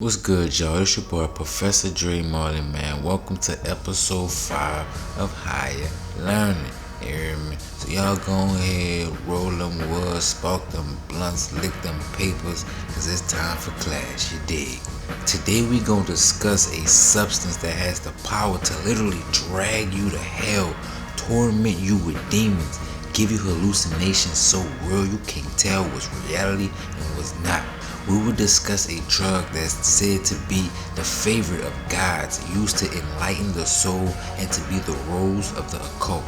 What's good, y'all? It's your boy, Professa Dre Marley, man. Welcome to episode 5 of Higher Learning. You hear me? So y'all go ahead, roll them woods, spark them blunts, lick them papers, cause it's time for class, you dig? Today we gonna discuss a substance that has the power to literally drag you to hell, torment you with demons, give you hallucinations so real you can't tell what's reality and what's not. We will discuss a drug that's said to be the favorite of gods, used to enlighten the soul and to be the rose of the occult.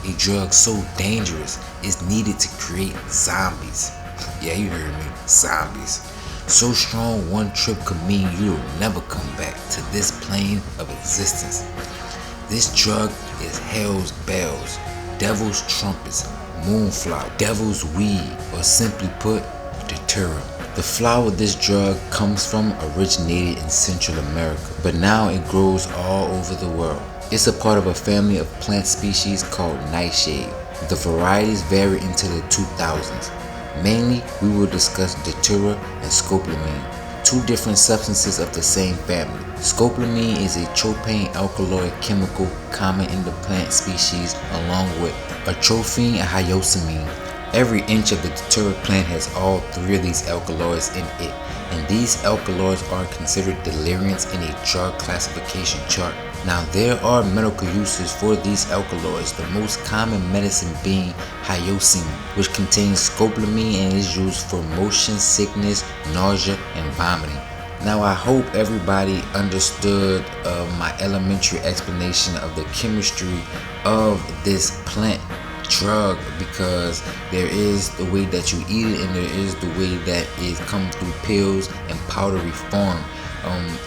A drug so dangerous it's needed to create zombies. Yeah, you heard me, zombies. So strong one trip could mean you'll never come back to this plane of existence. This drug is hell's bells, devil's trumpets, moonflower, devil's weed, or simply put, Datura. The flower this drug comes from originated in Central America, but now it grows all over the world. It's a part of a family of plant species called nightshade. The varieties vary into the 2000s. Mainly, we will discuss Datura and scopolamine, two different substances of the same family. Scopolamine is a tropane alkaloid chemical common in the plant species along with atropine and hyoscine. Every inch of the Datura plant has all three of these alkaloids in it, and these alkaloids are considered deliriants in a drug classification chart. Now there are medical uses for these alkaloids, the most common medicine being hyoscine, which contains scopolamine and is used for motion sickness, nausea, and vomiting. Now I hope everybody understood my elementary explanation of the chemistry of this plant drug, because there is the way that you eat it and there is the way that it comes through pills and powdery form.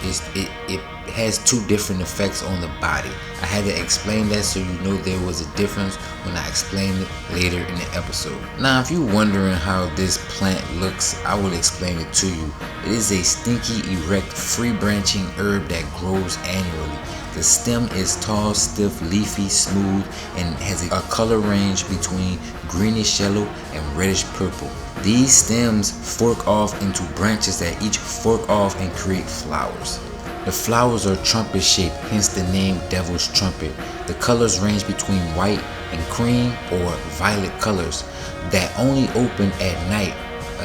It has two different effects on the body. I had to explain that so you know there was a difference when I explained it later in the episode. Now if you're wondering how this plant looks, I will explain it to you. It is a stinky, erect, free branching herb that grows annually. The stem is tall, stiff, leafy, smooth, and has a color range between greenish yellow and reddish purple. These stems fork off into branches that each fork off and create flowers. The flowers are trumpet shaped, hence the name Devil's Trumpet. The colors range between white and cream or violet colors that only open at night.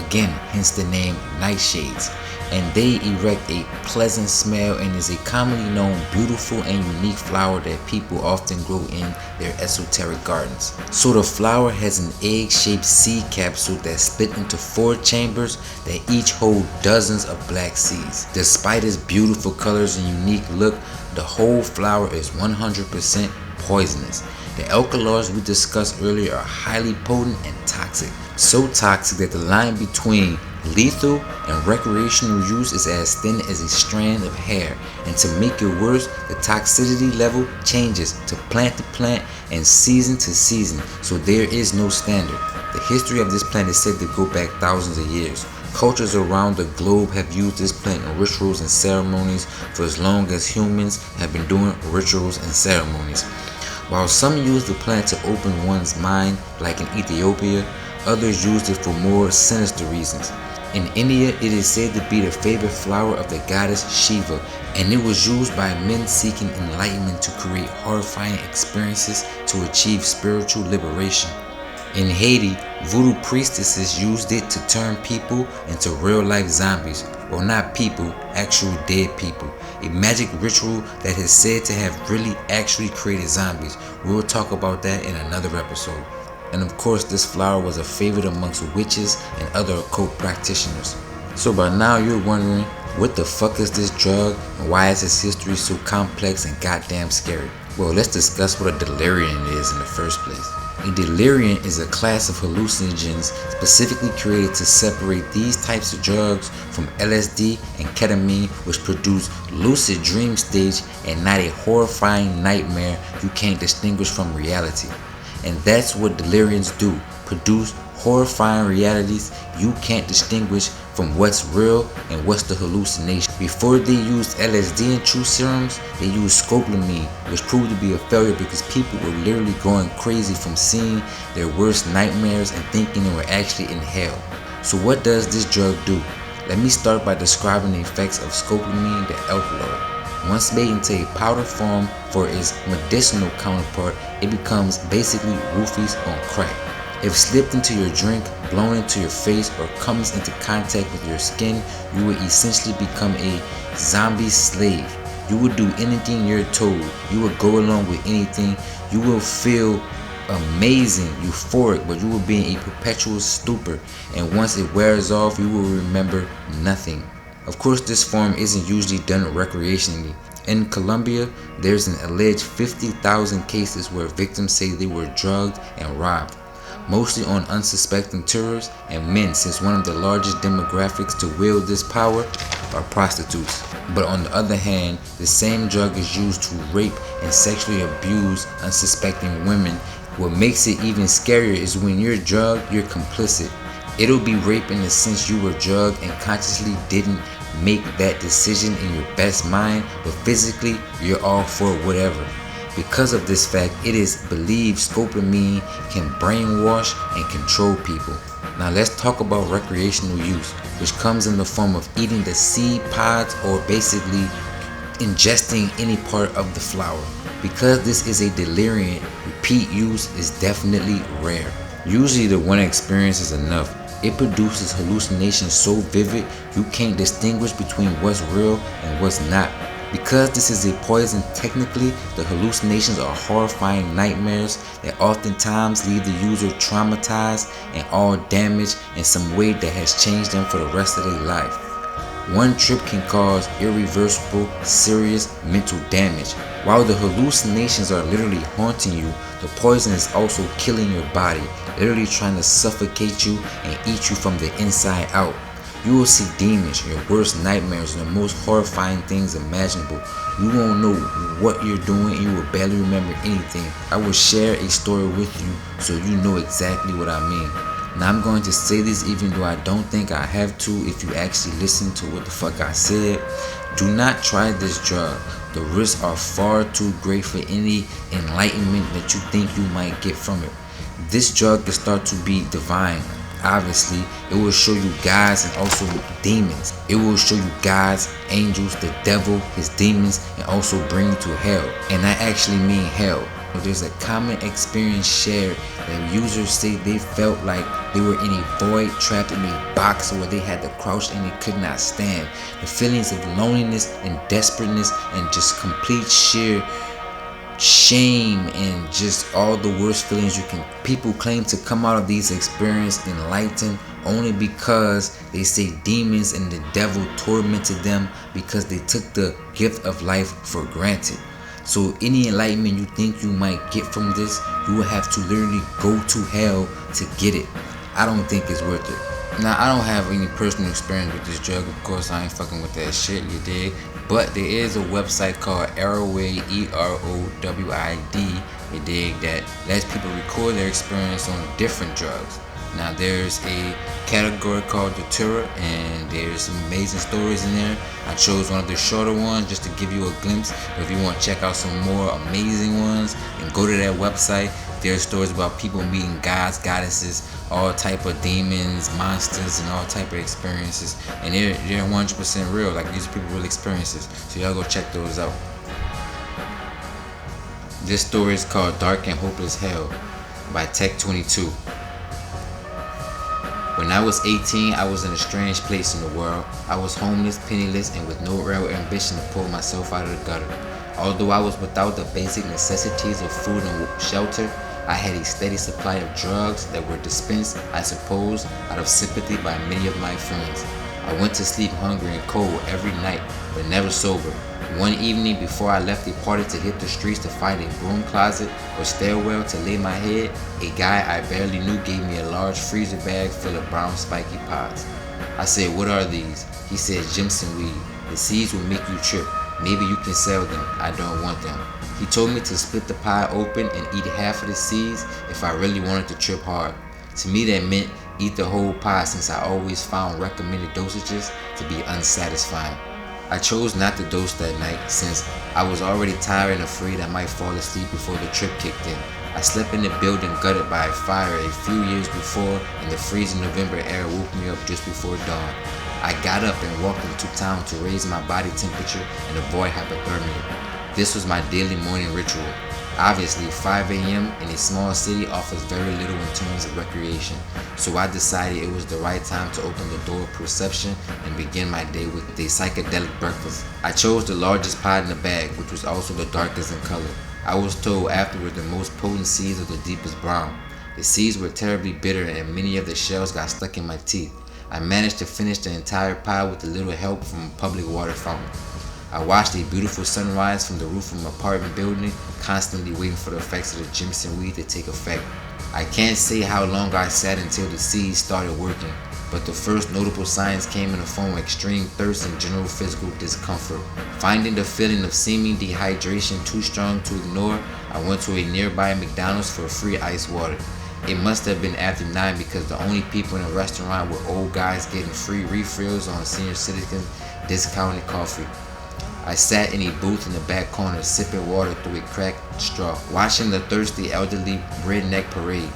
Again, hence the name Nightshades. And they erect a pleasant smell and is a commonly known beautiful and unique flower that people often grow in their esoteric gardens. So the flower has an egg-shaped seed capsule that's split into 4 chambers that each hold dozens of black seeds. Despite its beautiful colors and unique look, the whole flower is 100% poisonous. The alkaloids we discussed earlier are highly potent and toxic. So toxic that the line between lethal and recreational use is as thin as a strand of hair, and to make it worse, the toxicity level changes to plant and season to season, so there is no standard. The history of this plant is said to go back thousands of years. Cultures around the globe have used this plant in rituals and ceremonies for as long as humans have been doing rituals and ceremonies. While some use the plant to open one's mind, like in Ethiopia, others used it for more sinister reasons. In India, it is said to be the favorite flower of the goddess Shiva, and it was used by men seeking enlightenment to create horrifying experiences to achieve spiritual liberation. In Haiti, voodoo priestesses used it to turn people into real-life zombies. Well, not people, actual dead people. A magic ritual that is said to have really actually created zombies. We'll talk about that in another episode. And of course, this flower was a favorite amongst witches and other occult practitioners. So by now you're wondering, what the fuck is this drug and why is its history so complex and goddamn scary? Well, let's discuss what a delirium is in the first place. A delirium is a class of hallucinogens specifically created to separate these types of drugs from LSD and ketamine, which produce lucid dream stage and not a horrifying nightmare you can't distinguish from reality. And that's what deliriums do, produce horrifying realities you can't distinguish from what's real and what's the hallucination. Before they used LSD and true serums, they used scopolamine, which proved to be a failure because people were literally going crazy from seeing their worst nightmares and thinking they were actually in hell. So what does this drug do? Let me start by describing the effects of scopolamine, the alkaloid. Once made into a powder form for its medicinal counterpart, it becomes basically roofies on crack. If slipped into your drink, blown into your face, or comes into contact with your skin, you will essentially become a zombie slave. You will do anything you're told. You will go along with anything. You will feel amazing, euphoric, but you will be in a perpetual stupor. And once it wears off, you will remember nothing. Of course, this form isn't usually done recreationally. In Colombia, there's an alleged 50,000 cases where victims say they were drugged and robbed, mostly on unsuspecting tourists and men, since one of the largest demographics to wield this power are prostitutes. But on the other hand, the same drug is used to rape and sexually abuse unsuspecting women. What makes it even scarier is when you're drugged, you're complicit. It'll be rape in the sense you were drugged and consciously didn't make that decision in your best mind, but physically you're all for whatever. Because of this fact, it is believed scopolamine can brainwash and control people. Now let's talk about recreational use, which comes in the form of eating the seed pods or basically ingesting any part of the flower. Because this is a delirium, repeat use is definitely rare. Usually the one experience is enough. It produces hallucinations so vivid you can't distinguish between what's real and what's not. Because this is a poison, technically, the hallucinations are horrifying nightmares that oftentimes leave the user traumatized and all damaged in some way that has changed them for the rest of their life. One trip can cause irreversible, serious mental damage. While the hallucinations are literally haunting you, the poison is also killing your body, literally trying to suffocate you and eat you from the inside out. You will see demons, your worst nightmares, and the most horrifying things imaginable. You won't know what you're doing and you will barely remember anything. I will share a story with you so you know exactly what I mean. Now I'm going to say this even though I don't think I have to if you actually listen to what the fuck I said. Do not try this drug. The risks are far too great for any enlightenment that you think you might get from it. This drug can start to be divine. Obviously, it will show you gods and also demons. It will show you gods, angels, the devil, his demons, and also bring you to hell. And I actually mean hell. There's a common experience shared that users say they felt like they were in a void, trapped in a box where they had to crouch and they could not stand. The feelings of loneliness and desperateness and just complete sheer shame and just all the worst feelings you can. People claim to come out of these experiences enlightened only because they say demons and the devil tormented them because they took the gift of life for granted. So any enlightenment you think you might get from this, you will have to literally go to hell to get it. I don't think it's worth it. Now, I don't have any personal experience with this drug. Of course, I ain't fucking with that shit, you dig? But there is a website called Erowid, EROWID, you dig, that lets people record their experience on different drugs. Now, there's a category called Datura, and there's some amazing stories in there. I chose one of the shorter ones just to give you a glimpse. But if you want to check out some more amazing ones, then go to that website. There's stories about people meeting gods, goddesses, all type of demons, monsters, and all type of experiences. And they're 100% real. Like, these are people real experiences. So y'all go check those out. This story is called Dark and Hopeless Hell by Tech22. When I was 18, I was in a strange place in the world. I was homeless, penniless, and with no real ambition to pull myself out of the gutter. Although I was without the basic necessities of food and shelter, I had a steady supply of drugs that were dispensed, I suppose, out of sympathy by many of my friends. I went to sleep hungry and cold every night, but never sober. One evening before I left the party to hit the streets to find a broom closet or stairwell to lay my head, a guy I barely knew gave me a large freezer bag full of brown spiky pods. I said, "What are these?" He said, "Jimson weed. The seeds will make you trip. Maybe you can sell them. I don't want them." He told me to split the pie open and eat half of the seeds if I really wanted to trip hard. To me that meant eat the whole pie, since I always found recommended dosages to be unsatisfying. I chose not to dose that night since I was already tired and afraid I might fall asleep before the trip kicked in. I slept in a building gutted by a fire a few years before, and the freezing November air woke me up just before dawn. I got up and walked into town to raise my body temperature and avoid hypothermia. This was my daily morning ritual. Obviously, 5 a.m. in a small city offers very little in terms of recreation, so I decided it was the right time to open the door of perception and begin my day with a psychedelic breakfast. I chose the largest pod in the bag, which was also the darkest in color. I was told afterward the most potent seeds are the deepest brown. The seeds were terribly bitter and many of the shells got stuck in my teeth. I managed to finish the entire pie with a little help from a public water fountain. I watched a beautiful sunrise from the roof of an apartment building, constantly waiting for the effects of the Jimson weed to take effect. I can't say how long I sat until the seeds started working, but the first notable signs came in the form of extreme thirst and general physical discomfort. Finding the feeling of seeming dehydration too strong to ignore, I went to a nearby McDonald's for free ice water. It must have been after 9 because the only people in the restaurant were old guys getting free refills on senior citizens discounted coffee. I sat in a booth in the back corner sipping water through a cracked straw, watching the thirsty elderly redneck parade.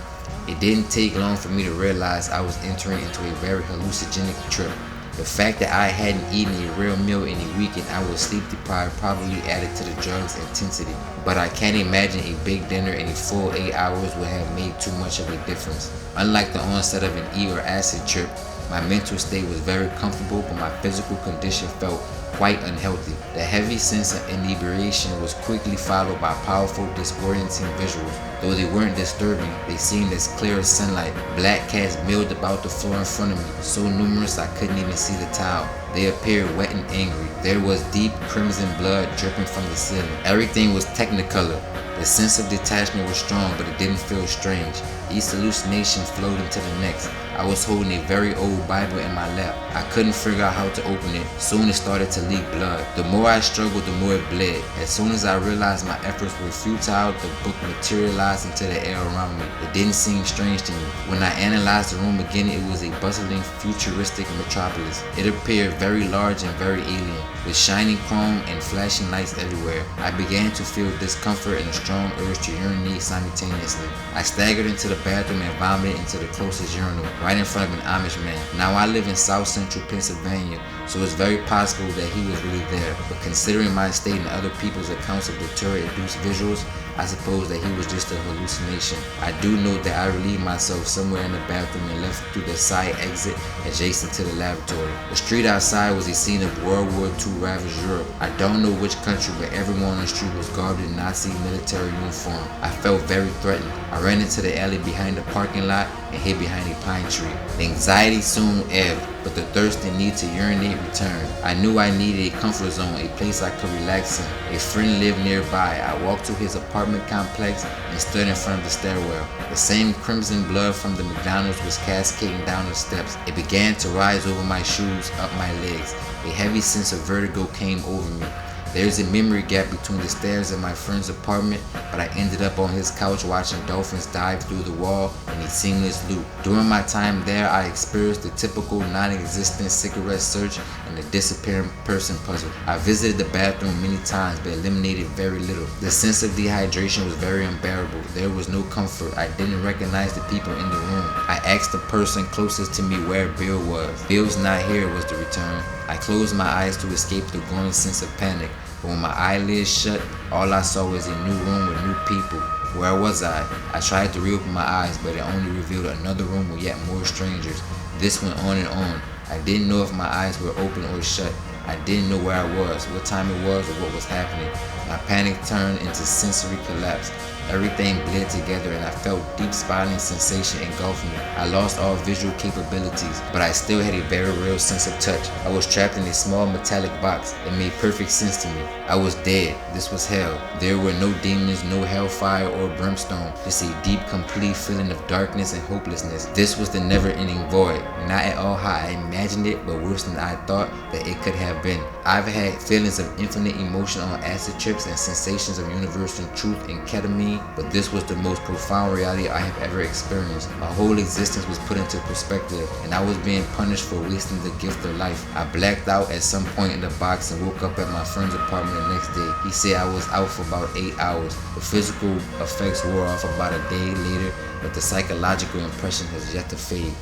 It didn't take long for me to realize I was entering into a very hallucinogenic trip. The fact that I hadn't eaten a real meal in a week and I was sleep deprived probably added to the drug's intensity. But I can't imagine a big dinner in a full 8 hours would have made too much of a difference. Unlike the onset of an E or acid trip, my mental state was very comfortable, but my physical condition felt quite unhealthy. The heavy sense of inebriation was quickly followed by powerful, disorienting visuals. Though they weren't disturbing, they seemed as clear as sunlight. Black cats milled about the floor in front of me, so numerous I couldn't even see the towel. They appeared wet and angry. There was deep crimson blood dripping from the ceiling. Everything was technicolor. The sense of detachment was strong, but it didn't feel strange. Each hallucination flowed into the next. I was holding a very old Bible in my lap. I couldn't figure out how to open it. Soon it started to leak blood. The more I struggled, the more it bled. As soon as I realized my efforts were futile, the book materialized into the air around me. It didn't seem strange to me. When I analyzed the room again, it was a bustling, futuristic metropolis. It appeared very large and very alien, with shining chrome and flashing lights everywhere. I began to feel discomfort and a strong urge to urinate simultaneously. I staggered into the bathroom and vomited into the closest urinal, right in front of an Amish man. Now I live in South Central Pennsylvania, so it's very possible that he was really there. But considering my state and other people's accounts of Datura-induced visuals, I suppose that he was just a hallucination. I do know that I relieved myself somewhere in the bathroom and left through the side exit adjacent to the lavatory. The street outside was a scene of World War II ravaged Europe. I don't know which country, but everyone on the street was garbed in Nazi military uniform. I felt very threatened. I ran into the alley behind the parking lot and hid behind a pine tree. The anxiety soon ebbed, but the thirst and need to urinate returned. I knew I needed a comfort zone, a place I could relax in. A friend lived nearby. I walked to his apartment complex and stood in front of the stairwell. The same crimson blood from the McDonald's was cascading down the steps. It began to rise over my shoes, up my legs. A heavy sense of vertigo came over me. There's a memory gap between the stairs and my friend's apartment, but I ended up on his couch watching dolphins dive through the wall in a seamless loop. During my time there, I experienced the typical non-existent cigarette search and the disappearing person puzzle. I visited the bathroom many times, but eliminated very little. The sense of dehydration was very unbearable. There was no comfort. I didn't recognize the people in the room. I asked the person closest to me where Bill was. Bill's not here, was the return. I closed my eyes to escape the growing sense of panic. But when my eyelids shut, all I saw was a new room with new people. Where was I? I tried to reopen my eyes, but it only revealed another room with yet more strangers. This went on and on. I didn't know if my eyes were open or shut. I didn't know where I was, what time it was, or what was happening. My panic turned into sensory collapse. Everything bled together and I felt deep spiraling sensation engulfing me. I lost all visual capabilities, but I still had a very real sense of touch. I was trapped in a small metallic box. It made perfect sense to me. I was dead. This was hell. There were no demons, no hellfire or brimstone. Just a deep, complete feeling of darkness and hopelessness. This was the never-ending void. Not at all how I imagined it, but worse than I thought that it could have been. I've had feelings of infinite emotion on acid trips and sensations of universal truth in ketamine, but this was the most profound reality I have ever experienced. My whole existence was put into perspective, and I was being punished for wasting the gift of life. I blacked out at some point in the box and woke up at my friend's apartment the next day. He said I was out for about 8 hours. The physical effects wore off about a day later, but the psychological impression has yet to fade.